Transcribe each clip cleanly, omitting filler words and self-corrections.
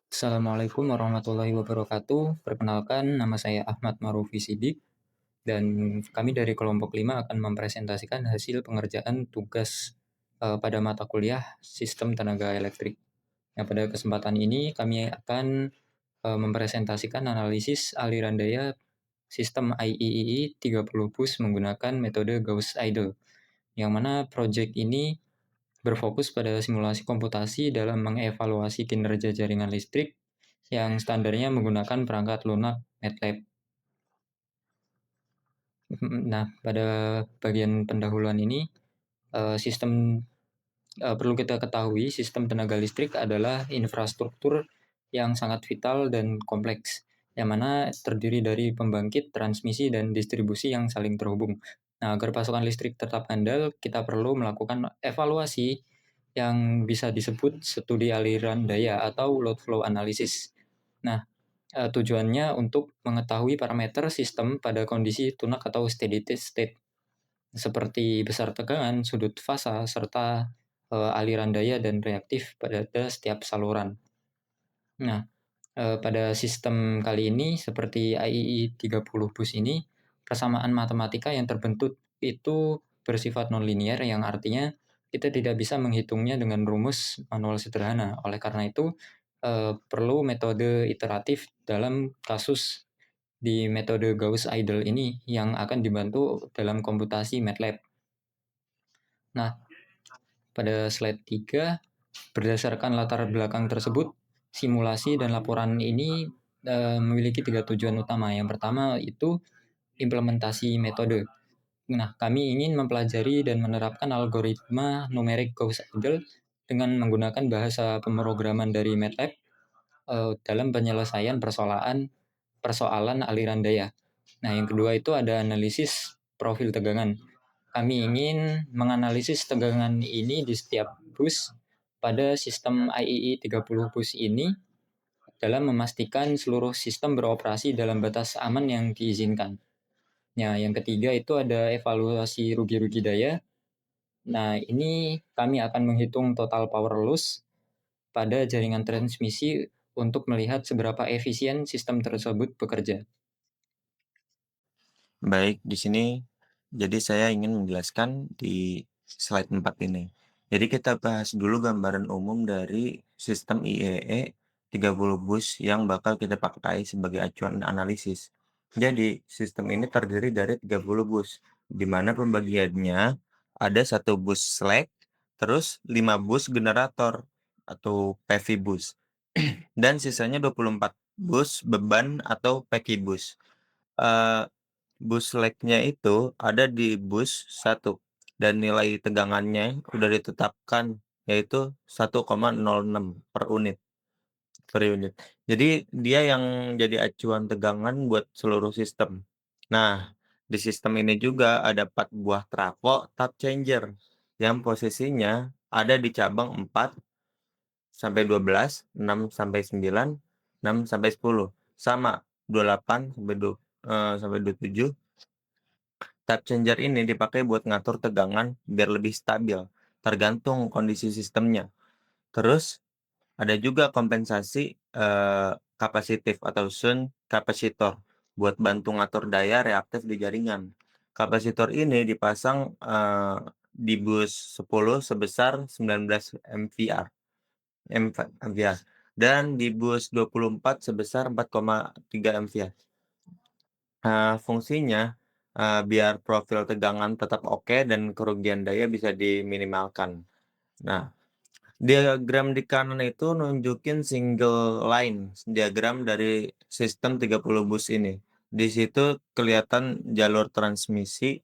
Assalamualaikum warahmatullahi wabarakatuh. Perkenalkan, nama saya Ahmad Marufi Sidik dan kami dari kelompok 5 akan mempresentasikan hasil pengerjaan tugas pada mata kuliah Sistem Tenaga Elektrik. Nah, pada kesempatan ini kami akan mempresentasikan analisis aliran daya sistem IEEE 30 bus menggunakan metode Gauss-Seidel, yang mana proyek ini berfokus pada simulasi komputasi dalam mengevaluasi kinerja jaringan listrik yang standarnya menggunakan perangkat lunak MATLAB. Nah, pada bagian pendahuluan ini, sistem perlu kita ketahui sistem tenaga listrik adalah infrastruktur yang sangat vital dan kompleks, yang mana terdiri dari pembangkit, transmisi, dan distribusi yang saling terhubung. Nah, agar pasokan listrik tetap andal, kita perlu melakukan evaluasi yang bisa disebut studi aliran daya atau load flow analysis. Nah, tujuannya untuk mengetahui parameter sistem pada kondisi tunak atau steady state, seperti besar tegangan, sudut fasa, serta aliran daya dan reaktif pada setiap saluran. Nah, pada sistem kali ini, seperti IEE 30 bus ini, persamaan matematika yang terbentuk itu bersifat nonlinier, yang artinya kita tidak bisa menghitungnya dengan rumus manual sederhana. Oleh karena itu, perlu metode iteratif dalam kasus di metode Gauss-Seidel ini yang akan dibantu dalam komputasi MATLAB. Nah, pada slide 3, berdasarkan latar belakang tersebut, simulasi dan laporan ini memiliki 3 tujuan utama. Yang pertama itu implementasi metode. Nah, kami ingin mempelajari dan menerapkan algoritma numerik Gauss-Seidel dengan menggunakan bahasa pemrograman dari MATLAB dalam penyelesaian persoalan aliran daya. Nah, yang kedua itu ada analisis profil tegangan. Kami ingin menganalisis tegangan ini di setiap bus pada sistem IEE 30 bus ini dalam memastikan seluruh sistem beroperasi dalam batas aman yang diizinkan. Nah, yang ketiga itu ada evaluasi rugi-rugi daya. Nah, ini kami akan menghitung total power loss pada jaringan transmisi untuk melihat seberapa efisien sistem tersebut bekerja. Baik, di sini jadi saya ingin menjelaskan di slide 4 ini. Jadi kita bahas dulu gambaran umum dari sistem IEE 30 bus yang bakal kita pakai sebagai acuan analisis. Jadi, sistem ini terdiri dari 30 bus, di mana pembagiannya ada satu bus slack, terus 5 bus generator atau PV bus, dan sisanya 24 bus beban atau PEKI bus. Eh, Bus lag-nya itu ada di bus 1 dan nilai tegangannya udah ditetapkan, yaitu 1,06 per unit. Jadi dia yang jadi acuan tegangan buat seluruh sistem. Nah, di sistem ini juga ada 4 buah trafo tap changer yang posisinya ada di cabang 4 sampai 12, 6 sampai 9, 6 sampai 10, sama 28 sampai 27. Tap changer ini dipakai buat ngatur tegangan biar lebih stabil, tergantung kondisi sistemnya. Terus ada juga kompensasi kapasitif atau shunt kapasitor buat bantu ngatur daya reaktif di jaringan. Kapasitor ini dipasang di bus 10 sebesar 19 MVAR, dan di bus 24 sebesar 4,3 MVAR. Fungsinya, biar profil tegangan tetap oke dan kerugian daya bisa diminimalkan. Nah, diagram di kanan itu nunjukin single line diagram dari sistem 30 bus ini. Di situ kelihatan jalur transmisi,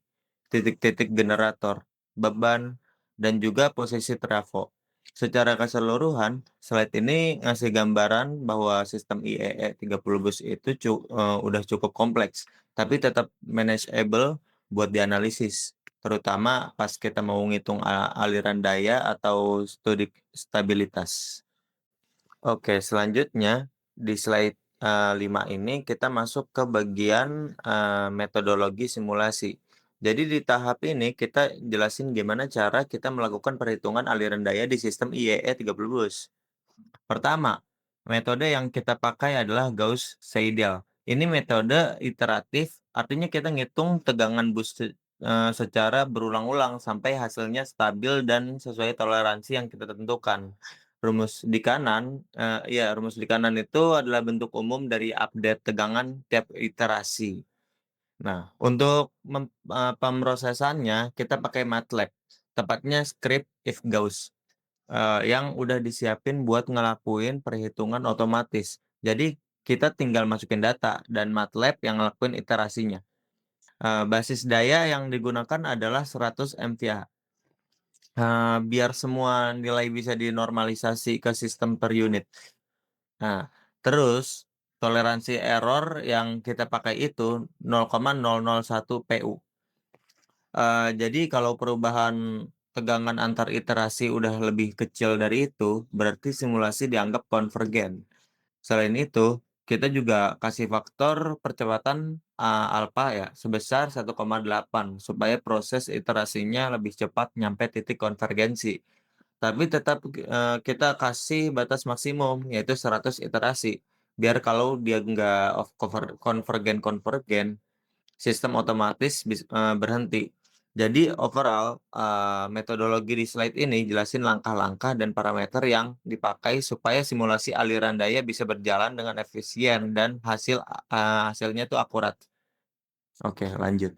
titik-titik generator, beban, dan juga posisi trafo. Secara keseluruhan, slide ini ngasih gambaran bahwa sistem IEE 30 bus itu udah cukup kompleks, tapi tetap manageable buat dianalisis, terutama pas kita mau ngitung aliran daya atau studi stabilitas. Oke, selanjutnya di slide 5 ini kita masuk ke bagian metodologi simulasi. Jadi di tahap ini kita jelasin gimana cara kita melakukan perhitungan aliran daya di sistem IEE 30 bus. Pertama, Metode yang kita pakai adalah Gauss-Seidel. Ini metode iteratif, artinya kita ngitung tegangan bus secara berulang-ulang sampai hasilnya stabil dan sesuai toleransi yang kita tentukan. Rumus di kanan itu adalah bentuk umum dari update tegangan tiap iterasi. Nah, untuk pemrosesannya kita pakai MATLAB, tepatnya script if Gauss. Yang udah disiapin buat ngelakuin perhitungan otomatis. Jadi, kita tinggal masukin data dan MATLAB yang ngelakuin iterasinya. Basis daya yang digunakan adalah 100 MVA. Biar semua nilai bisa dinormalisasi ke sistem per unit. Nah, terus toleransi error yang kita pakai itu 0,001 PU. Jadi kalau perubahan tegangan antar iterasi udah lebih kecil dari itu, berarti simulasi dianggap konvergen. Selain itu, kita juga kasih faktor percepatan, alfa ya, sebesar 1,8 supaya proses iterasinya lebih cepat nyampe titik konvergensi. Tapi tetap, kita kasih batas maksimum, yaitu 100 iterasi, biar kalau dia nggak konvergen-konvergen, sistem otomatis berhenti. Jadi overall, metodologi di slide ini jelasin langkah-langkah dan parameter yang dipakai supaya simulasi aliran daya bisa berjalan dengan efisien dan hasilnya tuh akurat. Oke, lanjut.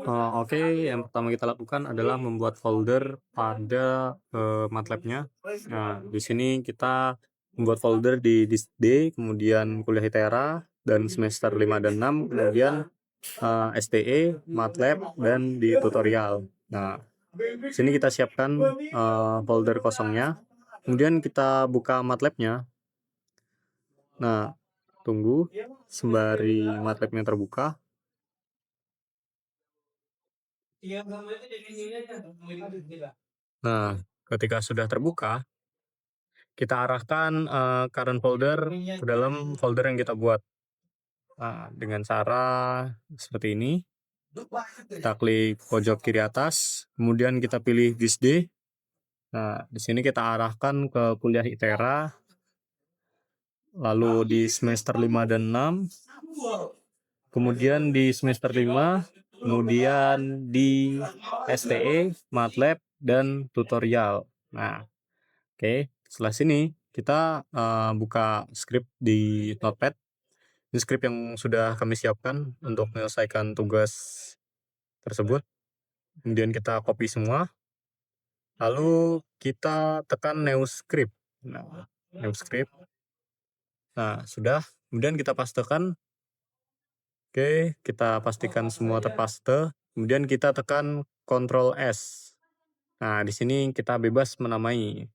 Oke, yang pertama kita lakukan adalah membuat folder pada MATLAB-nya. Nah, di sini kita membuat folder di disk D, kemudian kuliah ITERA, dan semester 5 dan 6, kemudian STE, MATLAB, dan di tutorial. Nah, di sini kita siapkan folder kosongnya, kemudian kita buka MATLAB-nya. Nah, tunggu sembari MATLAB-nya terbuka. Nah, ketika sudah terbuka, kita arahkan current folder ke dalam folder yang kita buat. Nah, dengan cara seperti ini, kita klik pojok kiri atas, kemudian kita pilih disk D. Nah, di sini kita arahkan ke kuliah ITERA, lalu di semester 5 dan 6, kemudian di semester 5, kemudian di STE, MATLAB, dan tutorial. Nah, oke, setelah sini kita buka script di Notepad. Ini script yang sudah kami siapkan untuk menyelesaikan tugas tersebut. Kemudian kita copy semua, lalu kita tekan new script. Nah, new script. Nah, sudah. Kemudian kita pastekan. Oke, kita pastikan semua terpaste. Kemudian kita tekan Ctrl S. Nah, di sini kita bebas menamai.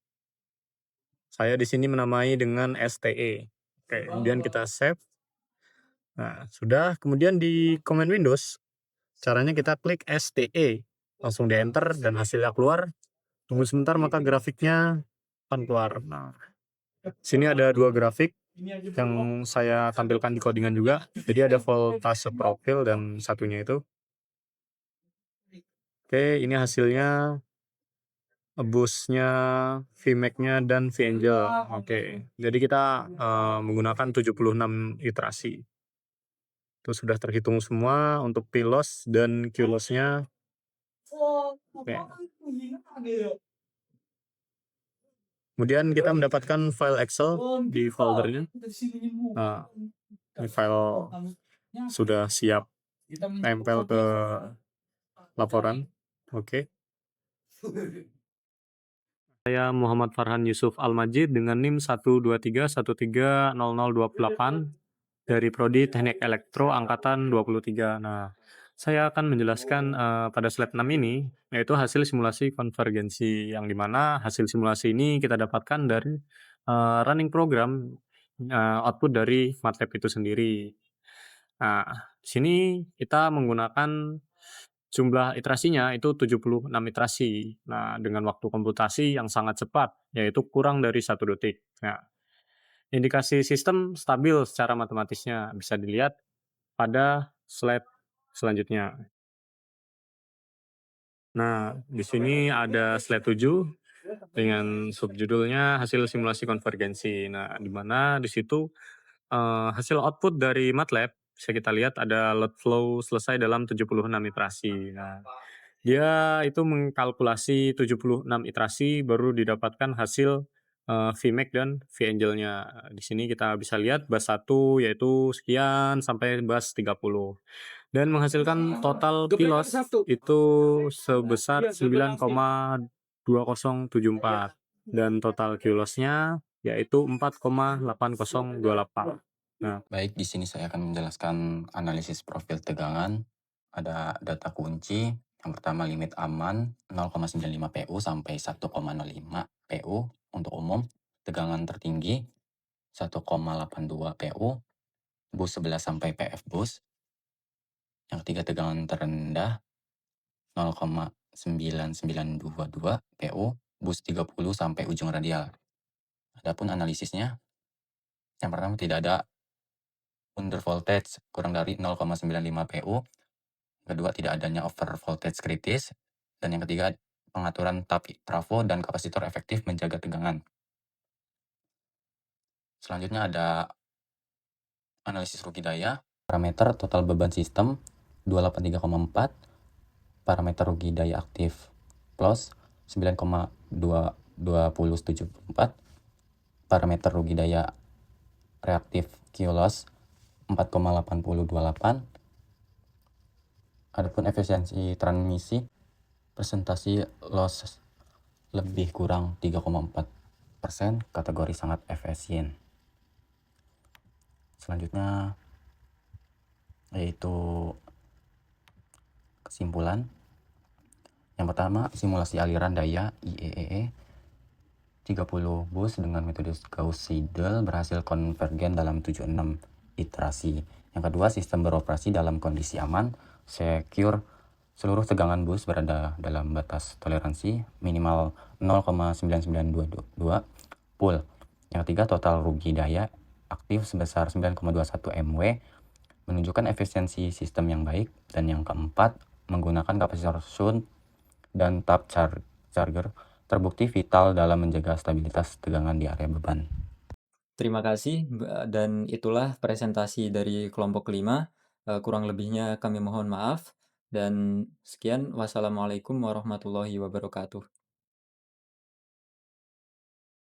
Saya di sini menamai dengan STE. Oke, kemudian kita save. Nah, sudah. Kemudian di command Windows, caranya kita klik STE. Langsung di enter dan hasilnya keluar. Tunggu sebentar maka grafiknya akan keluar. Nah, sini ada dua grafik yang saya tampilkan di codingan juga. Jadi ada voltase profil dan satunya itu. Oke, ini hasilnya busnya, Vmax-nya, dan Vangel. Oke, jadi kita menggunakan 76 iterasi. Itu sudah terhitung semua untuk P-loss dan Q-loss-nya. Oke. Kemudian kita mendapatkan file Excel di foldernya. Nah, ini file sudah siap tempel ke laporan. Oke. Saya Muhammad Farhan Yusuf Al-Majid dengan NIM 123130028 dari Prodi Teknik Elektro Angkatan 23. Nah, saya akan menjelaskan pada slide 6 ini, yaitu hasil simulasi konvergensi, yang dimana hasil simulasi ini kita dapatkan dari running program output dari MATLAB itu sendiri. Nah, di sini kita menggunakan jumlah iterasinya itu 76 iterasi. Nah, dengan waktu komputasi yang sangat cepat, yaitu kurang dari 1 detik. Nah, indikasi sistem stabil secara matematisnya bisa dilihat pada slide selanjutnya. Nah, di sini ada slide 7. dengan subjudulnya hasil simulasi konvergensi. Nah, di mana di situ hasil output dari MATLAB bisa kita lihat ada load flow selesai dalam 76 iterasi. Nah, dia itu mengkalkulasi 76 iterasi baru didapatkan hasil Vmax dan Vangelnya. Di sini kita bisa lihat bus 1 yaitu sekian sampai bus 30 dan menghasilkan total kilos itu sebesar 9,2074 dan total kilosnya yaitu 4,8028. Nah, Baik, di sini saya akan menjelaskan analisis profil tegangan. Ada data kunci. Yang pertama limit aman 0,95 PU sampai 1,05 PU untuk umum. Tegangan tertinggi 1,82 PU. Bus 11 sampai PF bus. Yang ketiga tegangan terendah 0,9922 PU. Bus 30 sampai ujung radial. Adapun analisisnya, yang pertama tidak ada under voltage kurang dari 0,95 PU. Kedua, tidak adanya over voltage kritis. Dan yang ketiga, pengaturan trafo dan kapasitor efektif menjaga tegangan. Selanjutnya ada analisis rugi daya. Parameter total beban sistem 283,4. Parameter rugi daya aktif plus 9,2074. Parameter rugi daya reaktif Q loss 4,8028. Adapun efisiensi transmisi presentasi loss lebih kurang 3,4%, kategori sangat efisien. Selanjutnya yaitu kesimpulan. Yang pertama, simulasi aliran daya IEEE 30 bus dengan metode Gauss-Seidel berhasil konvergen dalam 76 iterasi. Yang kedua, sistem beroperasi dalam kondisi aman, secure, seluruh tegangan bus berada dalam batas toleransi minimal 0,9922 pool. Yang ketiga, total rugi daya aktif sebesar 9,21 MW menunjukkan efisiensi sistem yang baik. Dan yang keempat, menggunakan kapasitor shunt dan tap charger terbukti vital dalam menjaga stabilitas tegangan di area beban. Terima kasih, dan itulah presentasi dari kelompok 5. Kurang lebihnya kami mohon maaf, dan sekian. Wassalamualaikum warahmatullahi wabarakatuh.